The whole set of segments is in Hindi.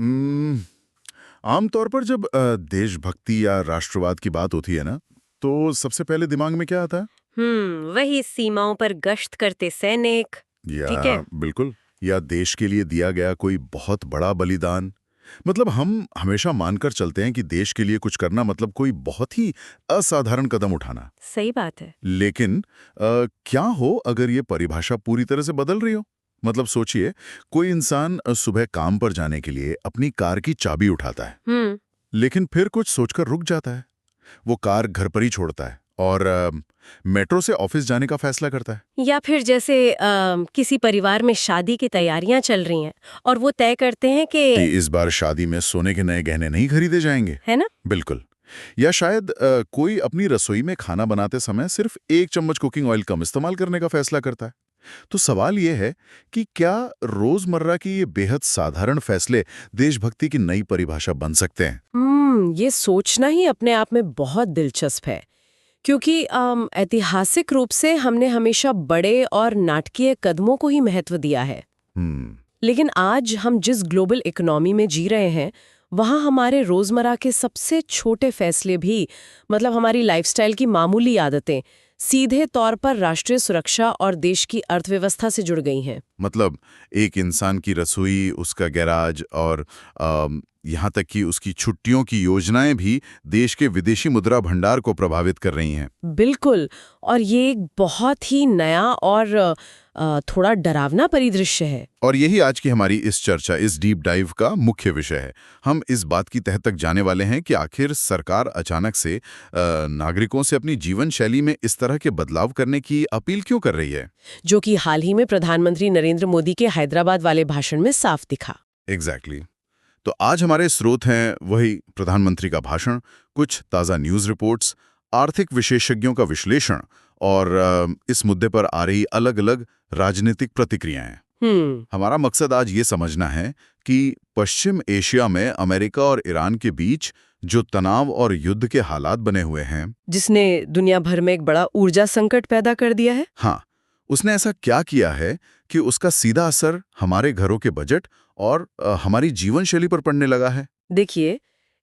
हम्म, आमतौर पर जब देशभक्ति या राष्ट्रवाद की बात होती है ना, तो सबसे पहले दिमाग में क्या आता है? वही सीमाओं पर गश्त करते सैनिक। ठीक है। या बिल्कुल, या देश के लिए दिया गया कोई बहुत बड़ा बलिदान। मतलब हम हमेशा मानकर चलते हैं कि देश के लिए कुछ करना मतलब कोई बहुत ही असाधारण कदम उठाना। सही बात है। लेकिन क्या हो अगर ये परिभाषा पूरी तरह से बदल रही हो? मतलब सोचिए, कोई इंसान सुबह काम पर जाने के लिए अपनी कार की चाबी उठाता है, हम्म। लेकिन फिर कुछ सोचकर रुक जाता है। वो कार घर पर ही छोड़ता है और मेट्रो से ऑफिस जाने का फैसला करता है। या फिर जैसे किसी परिवार में शादी की तैयारियां चल रही हैं और वो तय करते हैं कि कि इस बार शादी में सोने के नए गहने नहीं खरीदे जाएंगे। है ना। बिल्कुल। या शायद कोई अपनी रसोई में खाना बनाते समय सिर्फ 1 चम्मच कुकिंग ऑयल कम इस्तेमाल करने का फैसला करता है। तो सवाल यह है कि क्या रोजमर्रा की ये बेहद साधारण फैसले देशभक्ति की नई परिभाषा बन सकते हैं? ये सोचना ही अपने आप में बहुत दिलचस्प है, क्योंकि ऐतिहासिक रूप से हमने हमेशा बड़े और नाटकीय कदमों को ही महत्व दिया है। हम्म। लेकिन आज हम जिस ग्लोबल इकोनॉमी में जी रहे हैं, वहाँ हमारे रोजमर्रा के सबसे छोटे फैसले भी, मतलब हमारी लाइफस्टाइल की मामूली आदतें, सीधे तौर पर राष्ट्रीय सुरक्षा और देश की अर्थव्यवस्था से जुड़ गई हैं। मतलब एक इंसान की रसोई, उसका गैराज और यहाँ तक कि उसकी छुट्टियों की योजनाएं भी देश के विदेशी मुद्रा भंडार को प्रभावित कर रही हैं। बिल्कुल। और ये एक बहुत ही नया और थोड़ा डरावना परिदृश्य है। और यही आज की हमारी इस चर्चा, इस डीप डाइव का मुख्य विषय है। हम इस बात की तह तक जाने वाले हैं कि आखिर सरकार अचानक से नागरिकों से अपनी जीवन शैली में इस तरह के बदलाव करने की अपील क्यों कर रही है। जो कि हाल ही में प्रधानमंत्री नरेंद्र मोदी के हैदराबाद वाले भाषण में साफ दिखा। एग्जैक्टली। तो आज हमारे स्रोत हैं वही प्रधानमंत्री का भाषण, कुछ ताज़ा न्यूज़ रिपोर्ट्स, आर्थिक विशेषज्ञों का विश्लेषण और इस मुद्दे पर आ रही अलग अलग राजनीतिक प्रतिक्रियाएं। हमारा मकसद आज ये समझना है कि पश्चिम एशिया में अमेरिका और ईरान के बीच जो तनाव और युद्ध के हालात बने हुए हैं, जिसने दुनिया भर में एक बड़ा ऊर्जा संकट पैदा कर दिया है। हाँ, उसने ऐसा क्या किया है कि उसका सीधा असर हमारे घरों के बजट और हमारी जीवन शैली पर पड़ने लगा है। देखिए,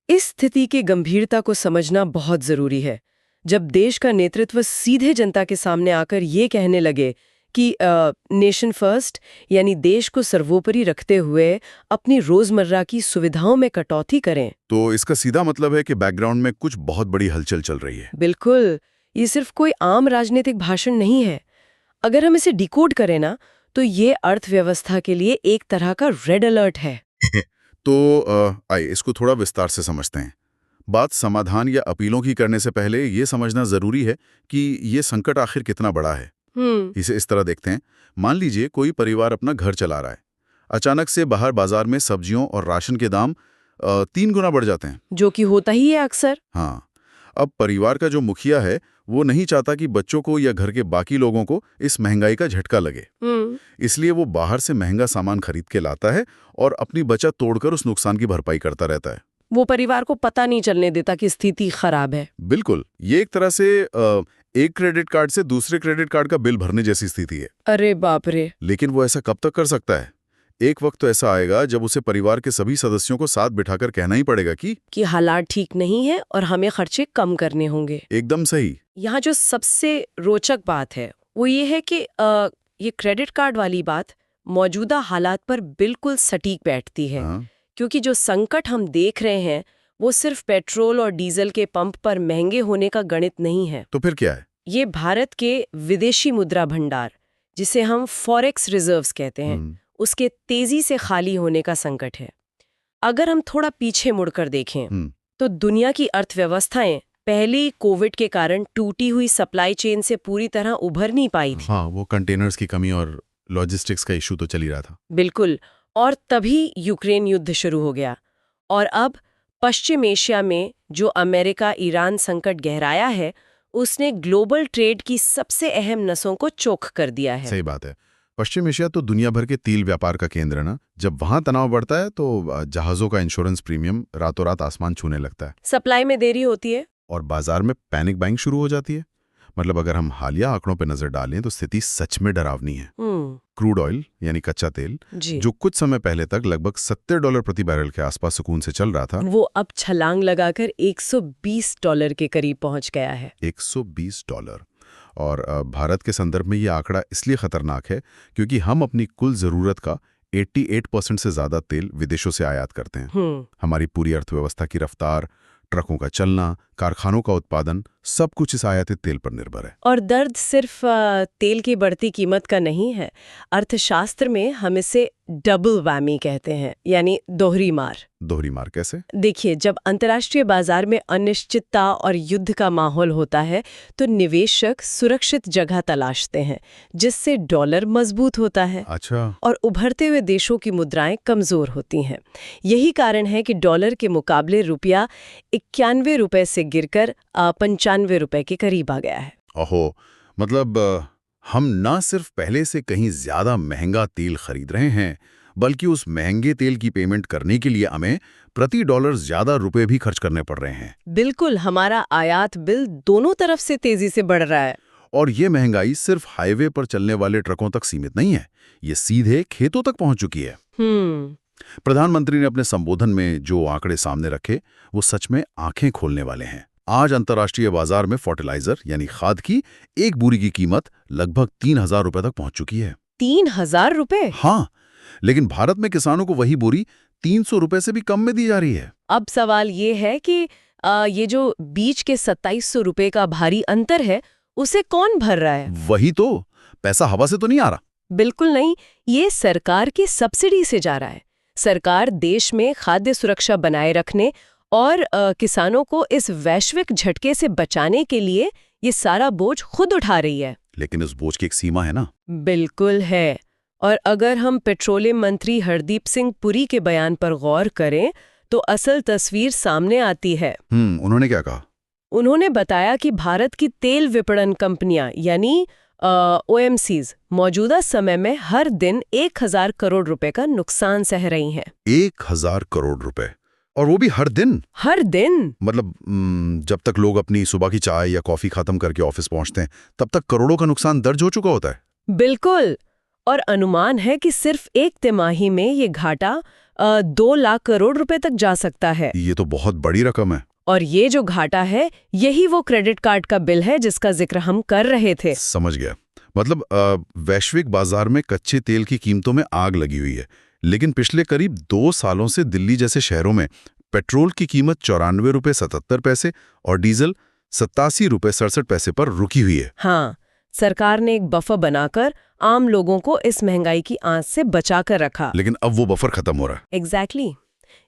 इस स्थिति की गंभीरता को समझना बहुत जरूरी है। जब देश का नेतृत्व सीधे जनता के सामने आकर ये कहने लगे कि नेशन फर्स्ट, यानी देश को सर्वोपरि रखते हुए अपनी रोजमर्रा की सुविधाओं में कटौती करें। तो इसका सीधा मतलब है कि बैकग्राउंड में कुछ बहुत बड़ी हलचल चल रही है। बिल्कुल। ये सिर्फ कोई आम राजनीतिक भाषण नहीं है। अगर हम इसे डिकोड करें ना, तो ये अर्थव्यवस्था के लिए एक तरह का रेड अलर्ट है। तो आइए इसको थोड़ा विस्तार से समझते हैं। बात समाधान या अपीलों की करने से पहले ये समझना जरूरी है कि ये संकट आखिर कितना बड़ा है। हम्म। इसे इस तरह देखते हैं। मान लीजिए कोई परिवार अपना घर चला रहा है। अचानक से बाहर बाजार में सब्जियों और राशन के दाम 3 गुना बढ़ जाते हैं। जो कि होता ही है अक्सर। हाँ, अब परिवार का जो मुखिया है वो नहीं चाहता कि बच्चों को या घर के बाकी लोगों को इस महंगाई का झटका लगे। इसलिए वो बाहर से महंगा सामान खरीद के लाता है और अपनी बचत तोड़कर उस नुकसान की भरपाई करता रहता है। वो परिवार को पता नहीं चलने देता कि स्थिति खराब है। बिल्कुल, ये एक तरह से एक क्रेडिट कार्ड से दूसरे क्रेडिट कार्ड का बिल भरने जैसी स्थिति है। अरे बाप रे। लेकिन वो ऐसा कब तक कर सकता है? एक वक्त तो ऐसा आएगा जब उसे परिवार के सभी सदस्यों को साथ बिठाकर कहना ही पड़ेगा कि हालात ठीक नहीं है और हमें खर्चे कम करने होंगे। एकदम सही। यहाँ जो सबसे रोचक बात है वो ये है कि ये क्रेडिट कार्ड वाली बात मौजूदा हालात पर बिल्कुल सटीक बैठती है। हाँ, क्योंकि जो संकट हम देख रहे हैं वो सिर्फ पेट्रोल और डीजल के पंप पर महंगे होने का गणित नहीं है। तो फिर क्या है? ये भारत के विदेशी मुद्रा भंडार, जिसे हम फॉरेक्स रिजर्व्स कहते हैं, उसके तेजी से खाली होने का संकट है। अगर हम थोड़ा पीछे मुड़कर देखें तो दुनिया की अर्थव्यवस्थाएं पहले ही कोविड के कारण टूटी हुई सप्लाई चेन से पूरी तरह उभर नहीं पाई थी। हाँ, वो कंटेनर्स की कमी और लॉजिस्टिक्स का इशू तो चल ही रहा था। बिल्कुल। और तभी यूक्रेन युद्ध शुरू हो गया और अब पश्चिम एशिया में जो अमेरिका ईरान संकट गहराया है, उसने ग्लोबल ट्रेड की सबसे अहम नसों को चोख कर दिया है। सही बात है। पश्चिम एशिया तो दुनिया भर के तेल व्यापार का केंद्र है ना। जब वहां तनाव बढ़ता है तो जहाजों का इंश्योरेंस प्रीमियम रातों रात आसमान छूने लगता है सप्लाई में देरी होती है और बाजार में पैनिक बाइंग शुरू हो जाती है। मतलब अगर हम हालिया आंकड़ों पर नजर डालें तो स्थिति सच में डरावनी है। क्रूड ऑयल यानी कच्चा तेल जो कुछ समय पहले तक लगभग $70 प्रति बैरल के आसपास सुकून से चल रहा था, वो अब छलांग लगाकर $120 के करीब पहुंच गया है। $120। और भारत के संदर्भ में ये आंकड़ा इसलिए खतरनाक है क्योंकि हम अपनी कुल जरूरत का 88% से ज्यादा तेल विदेशों से आयात करते हैं। हमारी पूरी अर्थव्यवस्था की रफ्तार, ट्रकों का चलना, कारखानों का उत्पादन, सब कुछ इस आयातित तेल पर निर्भर है। और दर्द सिर्फ तेल की बढ़ती कीमत का नहीं है। अर्थशास्त्र में हम इसे डबल वैमी कहते हैं, यानी दोहरी मार। दोहरी मार कैसे? देखिए, जब अंतर्राष्ट्रीय बाजार में अनिश्चितता और युद्ध का माहौल होता है तो निवेशक सुरक्षित जगह तलाशते हैं जिससे डॉलर मजबूत होता है। अच्छा। और उभरते हुए देशों की मुद्राएं कमजोर होती हैं। यही कारण है कि डॉलर के मुकाबले रुपया 91 रुपए से गिरकर 95 रुपए के करीब आ गया है। ओहो, मतलब हम न सिर्फ पहले से कहीं ज्यादा महंगा तेल खरीद रहे हैं, बल्कि उस महंगे तेल की पेमेंट करने के लिए हमें प्रति डॉलर ज्यादा रुपए भी खर्च करने पड़ रहे हैं। बिल्कुल, हमारा आयात बिल दोनों तरफ से तेजी से बढ़ रहा है। और ये महंगाई सिर्फ हाईवे पर चलने वाले ट्रकों तक सीमित नहीं है, ये सीधे खेतों तक पहुंच चुकी है। प्रधानमंत्री ने अपने संबोधन में जो आंकड़े सामने रखे वो सच में आंखें खोलने वाले हैं। आज अंतर्राष्ट्रीय बाजार में फर्टिलाइजर यानी खाद की एक बोरी की कीमत लगभग 3000 रुपए तक पहुंच चुकी है। 3000 रुपए? हाँ, लेकिन भारत में किसानों को वही बोरी 300 रुपए से भी कम में दी जा रही है। अब सवाल ये है कि ये जो बीच के 2700 रुपए का भारी अंतर है उसे कौन भर रहा है? वही तो, पैसा हवा से तो नहीं आ रहा। बिल्कुल नहीं, ये सरकार की सब्सिडी से जा रहा है। सरकार देश में खाद्य सुरक्षा बनाए रखने और किसानों को इस वैश्विक झटके से बचाने के लिए ये सारा बोझ खुद उठा रही है। लेकिन उस बोझ की एक सीमा है ना? बिल्कुल है। और अगर हम पेट्रोलियम मंत्री हरदीप सिंह पुरी के बयान पर गौर करें तो असल तस्वीर सामने आती है। उन्होंने क्या कहा? उन्होंने बताया कि भारत की तेल विपणन कंपनियां यानी OMCs मौजूदा समय में हर दिन 1000 करोड़ रुपए का नुकसान सह रही हैं। 1000 करोड़ रुपए? और वो भी हर दिन? हर दिन। मतलब जब तक लोग अपनी सुबह की चाय या कॉफी खत्म करके ऑफिस पहुंचते हैं तब तक करोड़ों का नुकसान दर्ज हो चुका होता है। बिल्कुल। और अनुमान है कि सिर्फ एक तिमाही में ये घाटा 2 लाख करोड़ रुपए तक जा सकता है। ये तो बहुत बड़ी रकम है। और ये जो घाटा है यही वो क्रेडिट कार्ड का बिल है जिसका जिक्र हम कर रहे थे। समझ गया। मतलब वैश्विक बाजार में कच्चे तेल की कीमतों में आग लगी हुई है, लेकिन पिछले करीब 2 सालों से दिल्ली जैसे शहरों में पेट्रोल की कीमत 94 रुपए 77 पैसे और डीजल 87 रुपए 67 पैसे पर रुकी हुई है। हाँ, सरकार ने एक बफर बनाकर आम लोगों को इस महंगाई की आंच से बचा कर रखा। लेकिन अब वो बफर खत्म हो रहा है। एग्जैक्टली।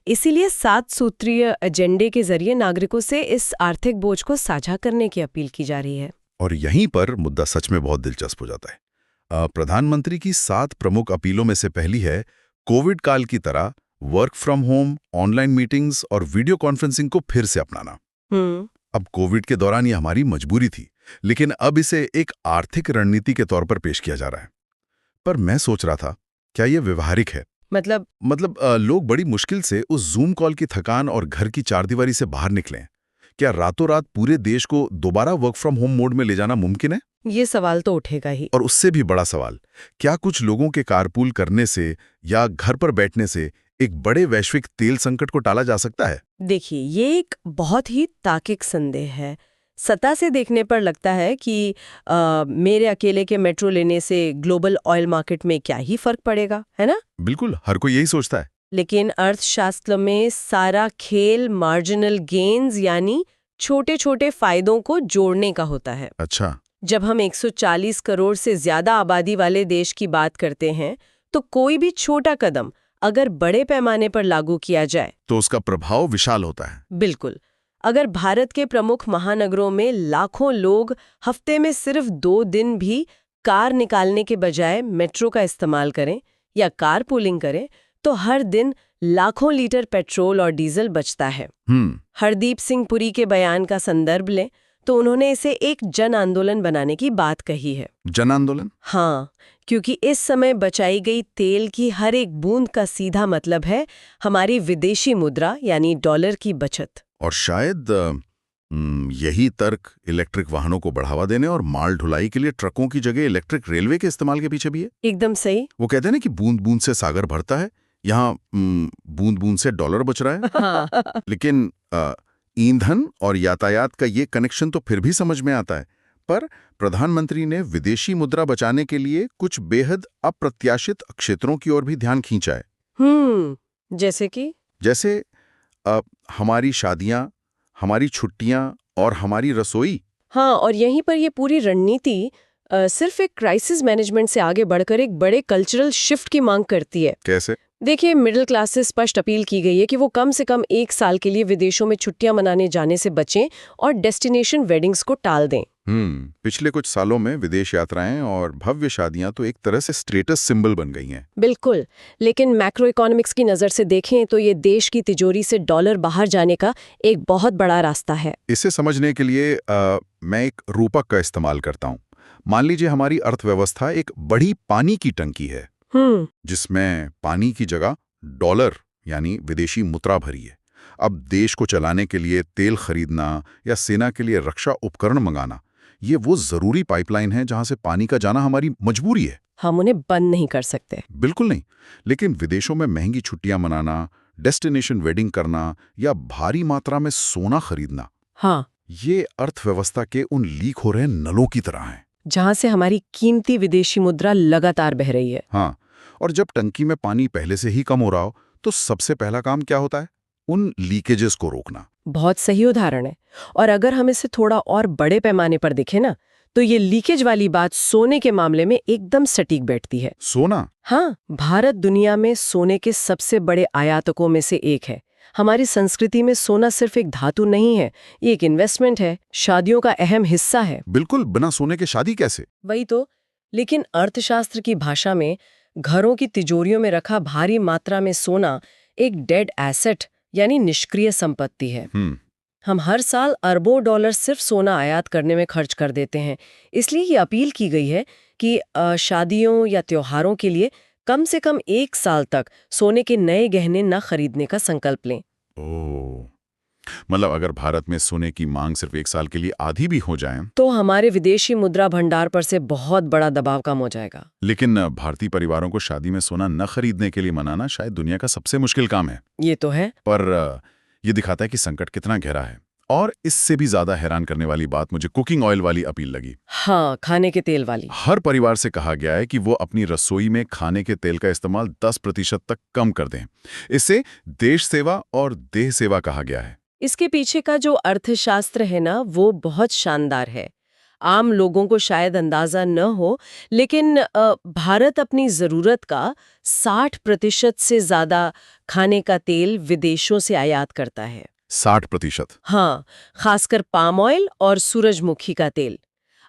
इसीलिए 7 सूत्रीय एजेंडे के जरिए नागरिकों से इस आर्थिक बोझ को साझा करने की अपील की जा रही है। और यहीं पर मुद्दा सच में बहुत दिलचस्प हो जाता है। प्रधानमंत्री की 7 प्रमुख अपीलों में से पहली है कोविड काल की तरह work from home, online meetings और वीडियो कॉन्फ्रेंसिंग को फिर से अपनाना। अब कोविड के दौरान ये हमारी मजबूरी थी, लेकिन अब इसे एक आर्थिक रणनीति के तौर पर पेश किया जा रहा है। पर मैं सोच रहा था, क्या ये व्यवहारिक है? मतलब लोग बड़ी मुश्किल से उस जूम कॉल की थकान और घर की चारदीवारी से बाहर निकलें। क्या रातों रात पूरे देश को दोबारा वर्क फ्रॉम होम मोड में ले जाना मुमकिन है? ये सवाल तो उठेगा ही। और उससे भी बड़ा सवाल, क्या कुछ लोगों के कारपूल करने से या घर पर बैठने से एक बड़े वैश्विक तेल संकट को टाला जा सकता है? देखिए, ये एक बहुत ही तार्किक संदेह है। सतह से देखने पर लगता है कि मेरे अकेले के मेट्रो लेने से ग्लोबल ऑयल मार्केट में क्या ही फर्क पड़ेगा, है ना? बिल्कुल, हर कोई यही सोचता है। लेकिन अर्थशास्त्र में सारा खेल मार्जिनल गेन्स यानी छोटे छोटे फायदों को जोड़ने का होता है। अच्छा। जब हम 140 करोड़ से ज्यादा आबादी वाले देश की बात करते हैं तो कोई भी छोटा कदम अगर बड़े पैमाने पर लागू किया जाए तो उसका प्रभाव विशाल होता है। बिल्कुल। अगर भारत के प्रमुख महानगरों में लाखों लोग हफ्ते में सिर्फ 2 दिन भी कार निकालने के बजाय मेट्रो का इस्तेमाल करें या कार पूलिंग करें तो हर दिन लाखों लीटर पेट्रोल और डीजल बचता है। हरदीप सिंह पुरी के बयान का संदर्भ लें तो उन्होंने इसे एक जन आंदोलन बनाने की बात कही है। जन आंदोलन? हाँ, क्योंकि इस समय बचाई गई तेल की हर एक बूंद का सीधा मतलब है हमारी विदेशी मुद्रा यानी डॉलर की बचत। और शायद यही तर्क इलेक्ट्रिक वाहनों को बढ़ावा देने और माल ढुलाई के लिए ट्रकों की जगह इलेक्ट्रिक रेलवे के इस्तेमाल के पीछे भी है। एकदम सही। वो कहते हैं ना कि बूंद बूंद से सागर भरता है, यहाँ बूंद बूंद से डॉलर बच रहा है। हाँ। लेकिन ईंधन और यातायात का ये कनेक्शन तो फिर भी समझ में आता है, पर प्रधानमंत्री ने विदेशी मुद्रा बचाने के लिए कुछ बेहद अप्रत्याशित क्षेत्रों की ओर भी ध्यान खींचा है। जैसे हमारी शादियां, हमारी छुट्टियां और हमारी रसोई। हाँ, और यहीं पर ये पूरी रणनीति सिर्फ एक क्राइसिस मैनेजमेंट से आगे बढ़कर एक बड़े कल्चरल शिफ्ट की मांग करती है। कैसे? देखिए, मिडिल क्लास से स्पष्ट अपील की गई है कि वो कम से कम 1 साल के लिए विदेशों में छुट्टियां मनाने जाने से बचें और डेस्टिनेशन वेडिंग्स को टाल दें। पिछले कुछ सालों में विदेश यात्राएं और भव्य शादियां तो एक तरह से स्टेटस सिंबल बन गई हैं। बिल्कुल, लेकिन मैक्रो इकोनॉमिक्स की नज़र से देखें तो ये देश की तिजोरी से डॉलर बाहर जाने का एक बहुत बड़ा रास्ता है। इसे समझने के लिए मैं एक रूपक का इस्तेमाल करता हूँ। मान लीजिए हमारी अर्थव्यवस्था एक बड़ी पानी की टंकी है, जिसमें पानी की जगह डॉलर यानी विदेशी मुद्रा भरी है। अब देश को चलाने के लिए तेल खरीदना या सेना के लिए रक्षा उपकरण मंगाना, ये वो जरूरी पाइपलाइन है जहां से पानी का जाना हमारी मजबूरी है। हम उन्हें बंद नहीं कर सकते। बिल्कुल नहीं। लेकिन विदेशों में महंगी छुट्टियां मनाना, डेस्टिनेशन वेडिंग करना या भारी मात्रा में सोना खरीदना, हाँ, ये अर्थव्यवस्था के उन लीक हो रहे नलों की तरह है, जहां से हमारी कीमती विदेशी मुद्रा लगातार बह रही है। हाँ, और जब टंकी में पानी पहले से ही कम हो रहा हो तो सबसे पहला काम क्या होता है? उन लीकेजेस को रोकना। बहुत सही उदाहरण है। और अगर हम इसे थोड़ा और बड़े पैमाने पर देखें ना, तो ये लीकेज वाली बात सोने के मामले में एकदम सटीक बैठती है। सोना? हाँ, भारत दुनिया में सोने के सबसे बड़े आयातकों में से एक है। हमारी संस्कृति में सोना सिर्फ एक धातु नहीं है, ये एक इन्वेस्टमेंट है, शादियों का अहम हिस्सा है। बिल्कुल, बिना सोने के शादी कैसे? वही तो। लेकिन अर्थशास्त्र की भाषा में घरों की तिजोरियों में रखा भारी मात्रा में सोना एक डेड एसेट यानी निष्क्रिय संपत्ति है। हम हर साल अरबों डॉलर सिर्फ सोना आयात करने में खर्च कर देते हैं। इसलिए ये अपील की गई है कि शादियों या त्योहारों के लिए कम से कम 1 साल तक सोने के नए गहने न खरीदने का संकल्प लें। ओह, मतलब अगर भारत में सोने की मांग सिर्फ 1 साल के लिए आधी भी हो जाए तो हमारे विदेशी मुद्रा भंडार पर से बहुत बड़ा दबाव कम हो जाएगा। लेकिन भारतीय परिवारों को शादी में सोना न खरीदने के लिए मनाना शायद दुनिया का सबसे मुश्किल काम है। ये तो है, पर ये दिखाता है कि संकट कितना गहरा है। और इससे भी ज्यादा हैरान करने वाली बात मुझे कुकिंग ऑयल वाली अपील लगी। हाँ, खाने के तेल वाली। हर परिवार से कहा गया है कि वो अपनी रसोई में खाने के तेल का इस्तेमाल 10% तक कम कर दें। इसे देश सेवा और देह सेवा कहा गया है। इसके पीछे का जो अर्थशास्त्र है ना, वो बहुत शानदार है। आम लोगों को शायद अंदाजा न हो, लेकिन भारत अपनी जरूरत का 60% से ज्यादा खाने का तेल विदेशों से आयात करता है। 60%? हाँ, खासकर पाम ऑयल और सूरजमुखी का तेल।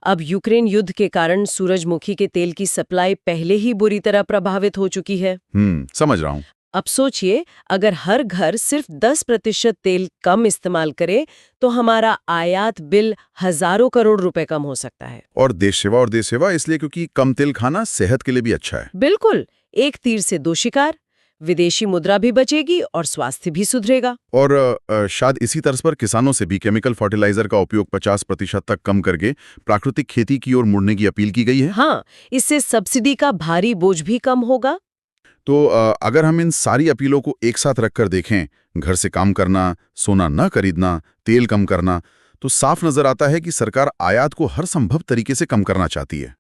अब यूक्रेन युद्ध के कारण सूरजमुखी के तेल की सप्लाई पहले ही बुरी तरह प्रभावित हो चुकी है। समझ रहा हूँ। अब सोचिए, अगर हर घर सिर्फ 10% तेल कम इस्तेमाल करे तो हमारा आयात बिल हजारों करोड़ रुपए कम हो सकता है। और देश सेवा इसलिए क्योंकि कम तेल खाना सेहत के लिए भी अच्छा है। बिल्कुल, एक तीर से 2 शिकार। विदेशी मुद्रा भी बचेगी और स्वास्थ्य भी सुधरेगा। और शायद इसी तर्ज पर किसानों से भी केमिकल फर्टिलाइजर का उपयोग 50% तक कम करके प्राकृतिक खेती की ओर मुड़ने की अपील की गई है। हाँ, इससे सब्सिडी का भारी बोझ भी कम होगा। तो अगर हम इन सारी अपीलों को एक साथ रखकर देखें, घर से काम करना, सोना न खरीदना, तेल कम करना, तो साफ नजर आता है कि सरकार आयात को हर संभव तरीके से कम करना चाहती है।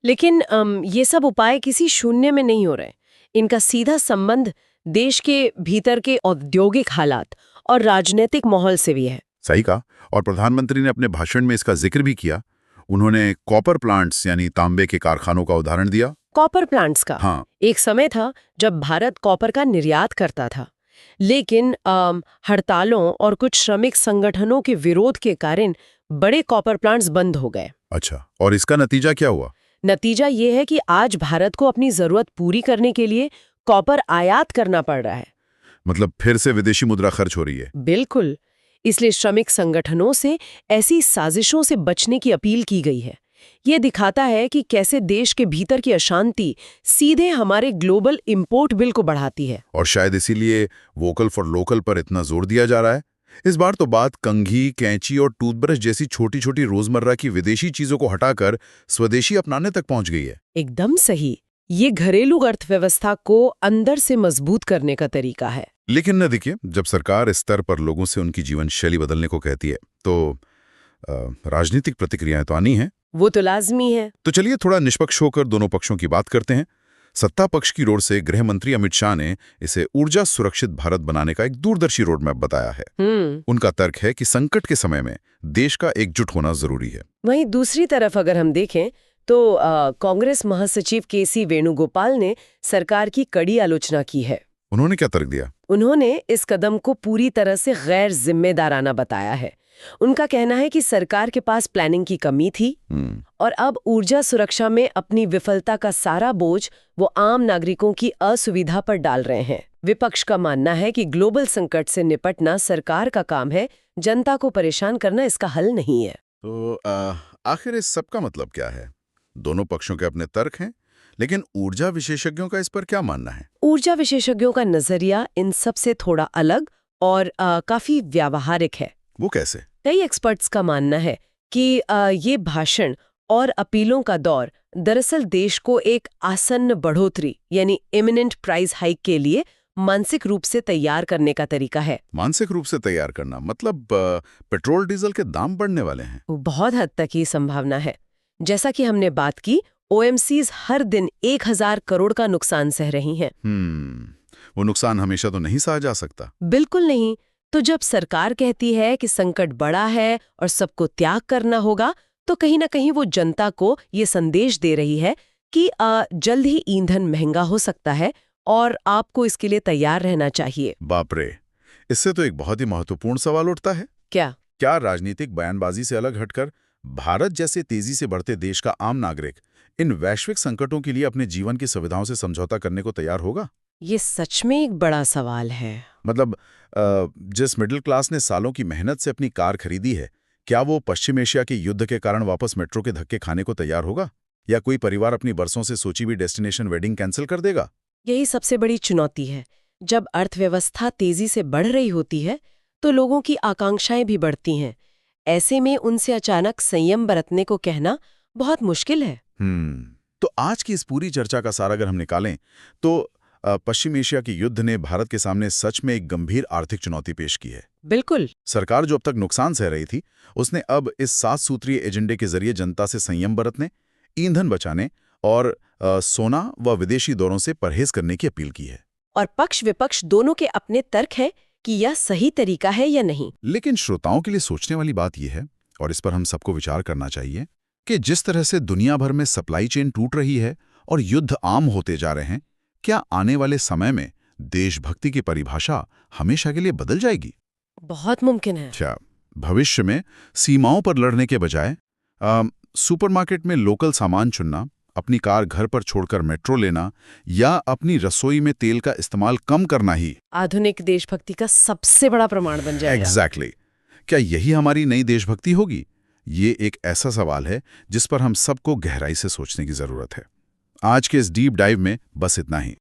लेकिन ये सब उपाय किसी शून्य में नहीं हो रहे। इनका सीधा संबंध देश के भीतर के औद्योगिक हालात और राजनीतिक माहौल से भी है। सही कहा। और प्रधानमंत्री ने अपने भाषण में इसका जिक्र भी किया। उन्होंने कॉपर प्लांट्स यानी तांबे के कारखानों का उदाहरण दिया। कॉपर प्लांट्स का? हाँ। एक समय था जब भारत कॉपर का निर्यात करता था, लेकिन हड़तालों और कुछ श्रमिक संगठनों के विरोध के कारण बड़े कॉपर प्लांट्स बंद हो गए। अच्छा, और इसका नतीजा क्या हुआ? नतीजा ये है कि आज भारत को अपनी जरूरत पूरी करने के लिए कॉपर आयात करना पड़ रहा है। मतलब फिर से विदेशी मुद्रा खर्च हो रही है। बिल्कुल। इसलिए श्रमिक संगठनों से ऐसी साजिशों से बचने की अपील की गई है। ये दिखाता है कि कैसे देश के भीतर की अशांति सीधे हमारे ग्लोबल इंपोर्ट बिल को बढ़ाती है। और शायद इसीलिए वोकल फॉर लोकल पर इतना जोर दिया जा रहा है। इस बार तो बात कंघी, कैंची और टूथब्रश जैसी छोटी छोटी रोजमर्रा की विदेशी चीजों को हटाकर स्वदेशी अपनाने तक पहुंच गई है। एकदम सही। ये घरेलू अर्थव्यवस्था को अंदर से मजबूत करने का तरीका है। लेकिन न देखिए, जब सरकार इस स्तर पर लोगों से उनकी जीवन शैली बदलने को कहती है तो राजनीतिक प्रतिक्रियाएं तो आनी हैं। वो तो लाजमी है। तो चलिए थोड़ा निष्पक्ष होकर दोनों पक्षों की बात करते हैं। सत्ता पक्ष की ओर से गृह मंत्री अमित शाह ने इसे ऊर्जा सुरक्षित भारत बनाने का एक दूरदर्शी रोड मैप बताया है। उनका तर्क है कि संकट के समय में देश का एकजुट होना जरूरी है। वहीं दूसरी तरफ अगर हम देखें तो कांग्रेस महासचिव केसी वेणुगोपाल ने सरकार की कड़ी आलोचना की है। उन्होंने क्या तर्क दिया? उन्होंने इस कदम को पूरी तरह से गैर जिम्मेदाराना बताया है। उनका कहना है कि सरकार के पास प्लानिंग की कमी थी और अब ऊर्जा सुरक्षा में अपनी विफलता का सारा बोझ वो आम नागरिकों की असुविधा पर डाल रहे हैं। विपक्ष का मानना है कि ग्लोबल संकट से निपटना सरकार का काम है, जनता को परेशान करना इसका हल नहीं है। तो आखिर इस सब का मतलब क्या है? दोनों पक्षों के अपने तर्क हैं, लेकिन ऊर्जा विशेषज्ञों का इस पर क्या मानना है? ऊर्जा विशेषज्ञों का नजरिया इन सब से थोड़ा अलग और काफी व्यावहारिक है। वो कैसे? कई एक्सपर्ट्स का मानना है कि ये भाषण और अपीलों का दौर दरअसल देश को एक आसन्न बढ़ोतरी यानी इमिनेंट प्राइस हाइक के लिए मानसिक रूप से तैयार करने का तरीका है। मानसिक रूप से तैयार करना मतलब पेट्रोल डीजल के दाम बढ़ने वाले हैं? बहुत हद तक ये संभावना है। जैसा कि हमने बात की, ओएमसीज हर दिन 1000 करोड़ का नुकसान सह रही हैं। वो नुकसान हमेशा तो नहीं सहा जा सकता। बिल्कुल नहीं। तो जब सरकार कहती है कि संकट बड़ा है और सबको त्याग करना होगा, तो कहीं ना कहीं वो जनता को ये संदेश दे रही है कि जल्द ही ईंधन महंगा हो सकता है और आपको इसके लिए तैयार रहना चाहिए। बाप रे, इससे तो एक बहुत ही महत्वपूर्ण सवाल उठता है। क्या राजनीतिक बयानबाजी से अलग हटकर भारत जैसे तेजी से बढ़ते देश का आम नागरिक इन वैश्विक संकटों के लिए अपने जीवन की सुविधाओं से समझौता करने को तैयार होगा? ये सच में एक बड़ा सवाल है। मतलब जिस मिडिल क्लास ने सालों की मेहनत से अपनी कार खरीदी है, क्या वो पश्चिम एशिया के युद्ध के कारण वापस मेट्रो के धक्के खाने को तैयार होगा? या कोई परिवार अपनी बरसों से सोची हुई डेस्टिनेशन वेडिंग कैंसिल कर देगा? यही सबसे बड़ी चुनौती है। जब अर्थव्यवस्था तेजी से बढ़ रही होती है तो लोगों की आकांक्षाएं भी बढ़ती हैं। ऐसे में उनसे अचानक संयम बरतने को कहना बहुत मुश्किल है। तो आज की इस पूरी चर्चा का सार अगर हम निकालें तो पश्चिम एशिया के युद्ध ने भारत के सामने सच में एक गंभीर आर्थिक चुनौती पेश की है। बिल्कुल। सरकार जो अब तक नुकसान सह रही थी, उसने अब इस 7 सूत्रीय एजेंडे के जरिए जनता से संयम बरतने, ईंधन बचाने और सोना व विदेशी दौरों से परहेज करने की अपील की है। और पक्ष विपक्ष दोनों के अपने तर्क हैं कि यह सही तरीका है या नहीं। लेकिन श्रोताओं के लिए सोचने वाली बात यह है, और इस पर हम सबको विचार करना चाहिए, कि जिस तरह से दुनिया भर में सप्लाई चेन टूट रही है और युद्ध आम होते जा रहे हैं, क्या आने वाले समय में देशभक्ति की परिभाषा हमेशा के लिए बदल जाएगी? बहुत मुमकिन है। अच्छा, भविष्य में सीमाओं पर लड़ने के बजाय सुपरमार्केट में लोकल सामान चुनना, अपनी कार घर पर छोड़कर मेट्रो लेना या अपनी रसोई में तेल का इस्तेमाल कम करना ही आधुनिक देशभक्ति का सबसे बड़ा प्रमाण बन जाएगा। एग्जैक्टली। क्या यही हमारी नई देशभक्ति होगी? ये एक ऐसा सवाल है जिस पर हम सबको गहराई से सोचने की जरूरत है। आज के इस डीप डाइव में बस इतना ही।